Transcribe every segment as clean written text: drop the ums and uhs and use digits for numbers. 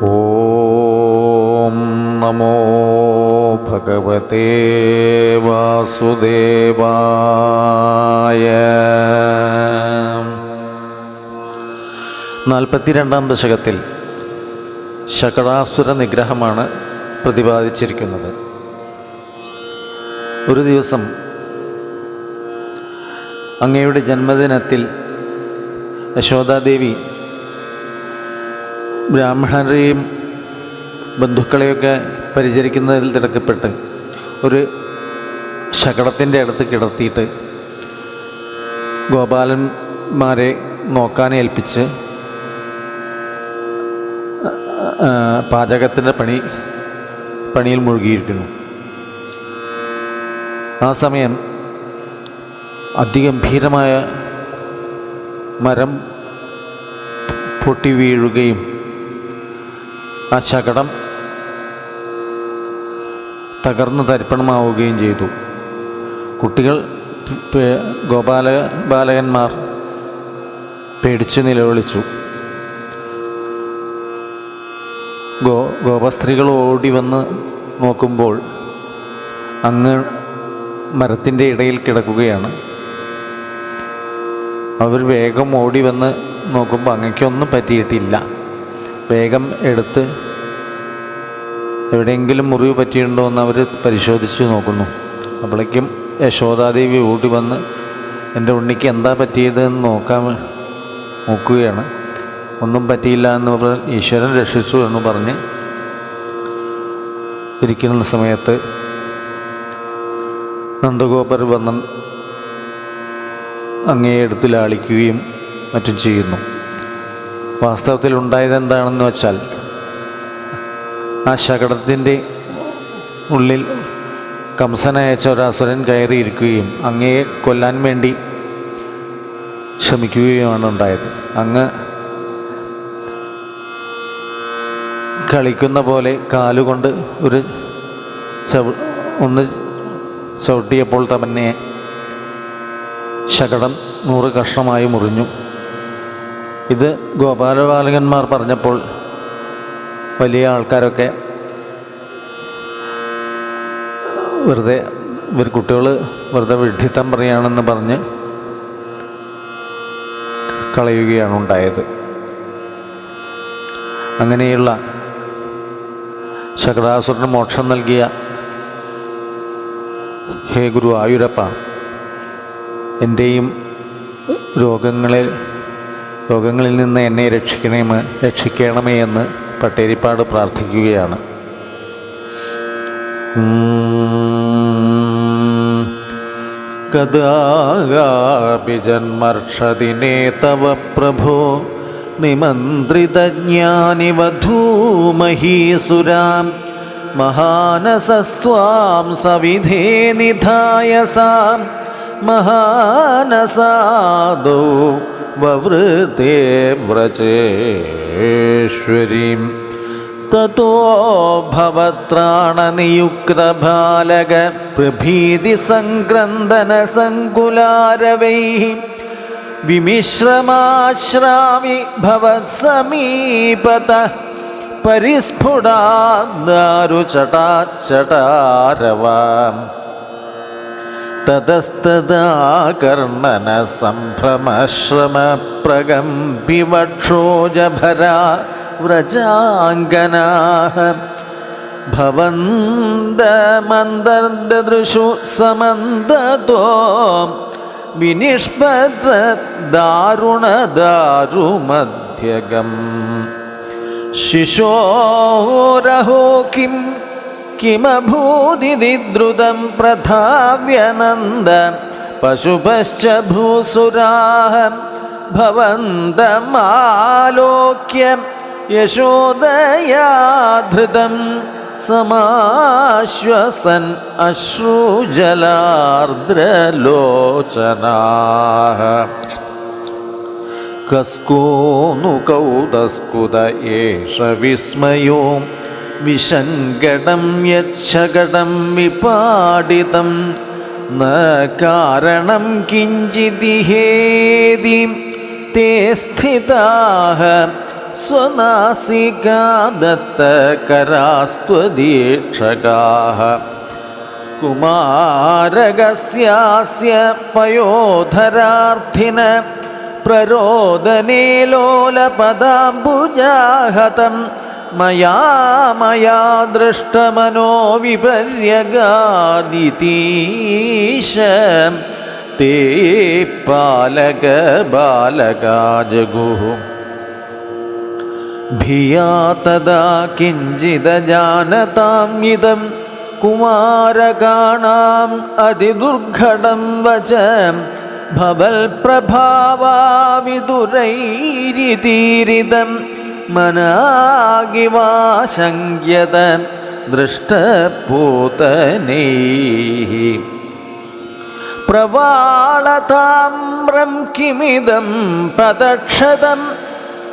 ഓം നമോ ഭഗവതേ വാസുദേവായ. 42-ാം ദശകത്തിൽ ശകടാസുര നിഗ്രഹമാണ് പ്രതിപാദിച്ചിരിക്കുന്നത്. ഒരു ദിവസം അങ്ങയുടെ ജന്മദിനത്തിൽ യശോദാദേവി ബ്രാഹ്മണരെയും ബന്ധുക്കളെയൊക്കെ പരിചരിക്കുന്നതിൽ തിരക്കപ്പെട്ട് ഒരു ശകടത്തിൻ്റെ അടുത്ത് കിടത്തിയിട്ട് ഗോപാലന്മാരെ നോക്കാൻ ഏൽപ്പിച്ച് പാചകത്തിൻ്റെ പണിയിൽ മുഴുകിയിരിക്കുന്നു. ആ സമയം അതിഗംഭീരമായ മരം പൊട്ടി വീഴുകയും ആ ശകടം തകർന്ന് തരിപ്പണമാവുകയും ചെയ്തു. കുട്ടികൾ, ബാലകന്മാർ പേടിച്ച് നിലവിളിച്ചു. ഗോപസ്ത്രീകൾ ഓടി വന്ന് നോക്കുമ്പോൾ അങ്ങ് മരത്തിൻ്റെ ഇടയിൽ കിടക്കുകയാണ്. അവർ വേഗം ഓടി വന്ന് നോക്കുമ്പോൾ അങ്ങയ്ക്കൊന്നും പറ്റിയിട്ടില്ല. വേഗം എടുത്ത് എവിടെയെങ്കിലും മുറിവ് പറ്റിയിട്ടുണ്ടോ എന്ന് അവർ പരിശോധിച്ച് നോക്കുന്നു. അപ്പോഴേക്കും യശോദാദേവി ഓടി വന്ന് എൻ്റെ ഉണ്ണിക്ക് എന്താ പറ്റിയതെന്ന് നോക്കുകയാണ്. ഒന്നും പറ്റിയില്ല എന്ന് പറഞ്ഞ് ഈശ്വരൻ രക്ഷിച്ചു എന്ന് പറഞ്ഞ് ഇരിക്കുന്ന സമയത്ത് നന്ദഗോപർ വന്ന് അങ്ങയെ എടുത്ത് ലാളിക്കുകയും മറ്റും ചെയ്യുന്നു. വാസ്തവത്തിൽ ഉണ്ടായത് എന്താണെന്ന് വെച്ചാൽ, ആ ശകടത്തിൻ്റെ ഉള്ളിൽ കംസനയച്ച ഒരസുരൻ കയറിയിരിക്കുകയും അങ്ങയെ കൊല്ലാൻ വേണ്ടി ശ്രമിക്കുകയുമാണ് ഉണ്ടായത്. അങ്ങ് കളിക്കുന്ന പോലെ കാലുകൊണ്ട് ഒന്ന് ചവിട്ടിയപ്പോൾ തന്നെ ശകടം 100 കഷ്ണമായി മുറിഞ്ഞു. ഇത് ഗോപാലബാലകന്മാർ പറഞ്ഞപ്പോൾ വലിയ ആൾക്കാരൊക്കെ കുട്ടികൾ വെറുതെ വിഡ്ഢിത്തം പറയുകയാണെന്ന് പറഞ്ഞ് കളയുകയാണ് ഉണ്ടായത്. അങ്ങനെയുള്ള ശകടാസുരന് മോക്ഷം നൽകിയ ഹേ ഗുരു ആയുരപ്പ, എൻ്റെയും രോഗങ്ങളിൽ നിന്ന് എന്നെ രക്ഷിക്കണമേ എന്ന് പട്ടേരിപ്പാട് പ്രാർത്ഥിക്കുകയാണ്. കഥാപി ജന്മർഷദിനേ തവ പ്രഭോ നിമന്ത്രിതജ്ഞാനിവധൂമഹീസുരാം മഹാനസസ്ത്വാം സവിധേ നിധായസാം മഹാനസാദോ വവൃതേ വ്രജേശ്വരീം തതോ ഭവത്രാണനിയുക്തബാലക പ്രഭീതി സംക്രന്ദന സങ്കുലാരവൈഃ വിമിശ്രമാശ്രാമി ഭവത്സമീപതഃ പരിസ്ഫുടാദാരുചടാചടാരവാം തതസ്തദാ കർണന സംഭ്രമശ്രമ പ്രകമ്പിവക്ഷോജഭരാ വ്രജാംഗനാഃ ഭവന്തമന്തർദൃശു സമന്തതോ വിനിഷ്പത ദാരുണദാരുമധ്യഗം ശിശോരഹോ കിമഭൂതിതി ദ്രുതം പ്രധാവ്യനന്ദ പശുപശ്ച ഭൂസുരാഃ ഭവന്തമാലോക്യ യശോദയാ ധൃതം സമാശ്വസൻ അശ്രുജലാർദ്രലോചനാഃ കസ്കൂനു കൗതസ്കുത ഏഷ വിസ്മയോ വിശങ്കടം യച്ഛകടം വിപാടിതം ന കാരണം കിഞ്ചിതിഹേതി തേ സ്ഥിതാഃ സ്വനാസികാദത്തകരാസ്ത്വദീക്ഷകാഃ കുമാരകസ്യാസ്യ പയോധരാർത്ഥിന പ്രരോദനേ ലോലപദാംബുജാഹതം മയാ ദൃഷ്ടമനോ വിപര്യഗാദിതീശ തേ പാലക ബാലകാ ജഗുഃ ഭിയാ തദാ കിഞ്ചിദജാനതാം ഇദം കുമാരകാണാം അതിദുർഘടം വചം ഭവൽ പ്രഭാവാവിദുരൈരിതീരിതം മനാഗിവാശങ്ക്യത ദൃഷ്ടപൂതനൈഃ പ്രവാളതാമ്രം കിമിദം പദക്ഷതം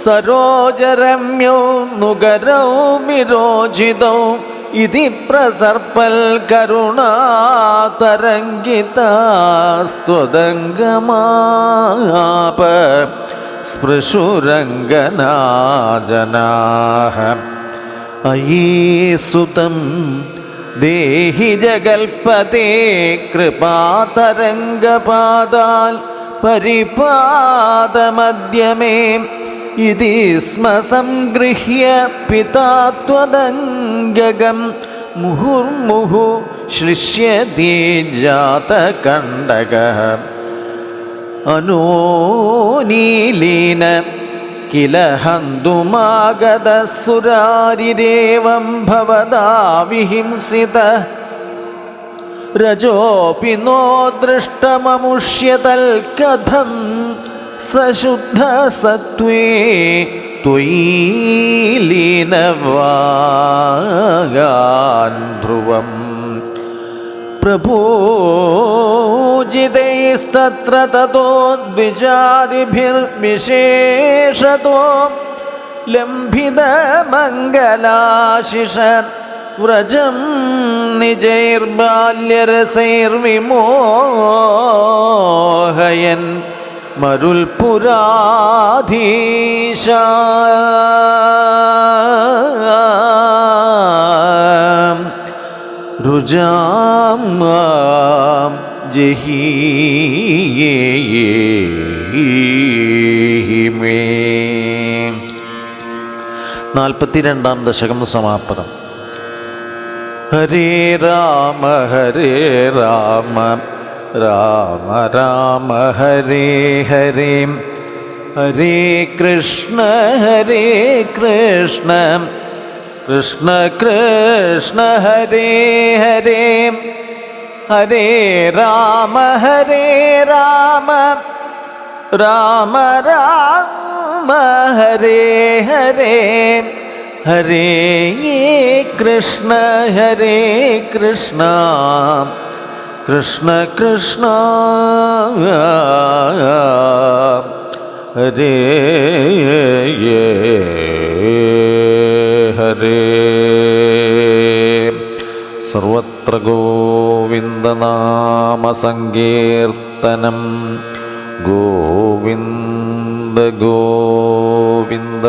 സരോജരമ്യൗ നുഗരൗ വിരോചിതൗ ഇതി പ്രസർപ്പൽ കരുണാതരംഗിതാസ്ത്വദംഗമാപ സ്പൃശുരംഗനാജനാഃ അയീസുതം ദേഹി ജഗൽപതേ കൃപാതരംഗപാദാൽ പരിപാദമദ്യമേ ഇതി സ്മ സംഗൃഹ്യ പിതാ ത്വദംഗകം മുഹുർമുഹു ശ്ലിഷ്യതി ജാതകണ്ഡകഃ അനോനീലീന കില ഹന്തുമാഗതസുരാരിരേവം ഭവതാ വിഹിംസിതഃ രജോപി നോ ദൃഷ്ടമമുഷ്യതൽ കഥം സശുദ്ധസത്വേ ത്വയി ലീനവാഗാൻ ധ്രുവം പ്രഭൂജിതൈസ്തത്ര തതോ ദ്വിജാദിഭിർവിശേഷതോ ലംഭിതമംഗലാശിഷ വ്രജം നിജൈർബാല്യരസൈർവിമോഹയൻ മരുൽപുരാധീശ രുജാം ജഹീമേ. 42-ാം ദശകം സമാപനം. ഹരേ രാമ രാമ രാമ ഹരേ ഹരേ ഹരേ കൃഷ്ണ കൃഷ്ണ കൃഷ്ണ ഹരേ ഹരേ ഹരേ രാമ രാമ രാമ ഹരേ ഹരേ ഹരേ കൃഷ്ണ കൃഷ്ണ കൃഷ്ണ ഹരേ ഹരേ. സർവത്ര ഗോവിന്ദനാമസങ്കീർത്തനം. ഗോവിന്ദ ഗോവിന്ദ.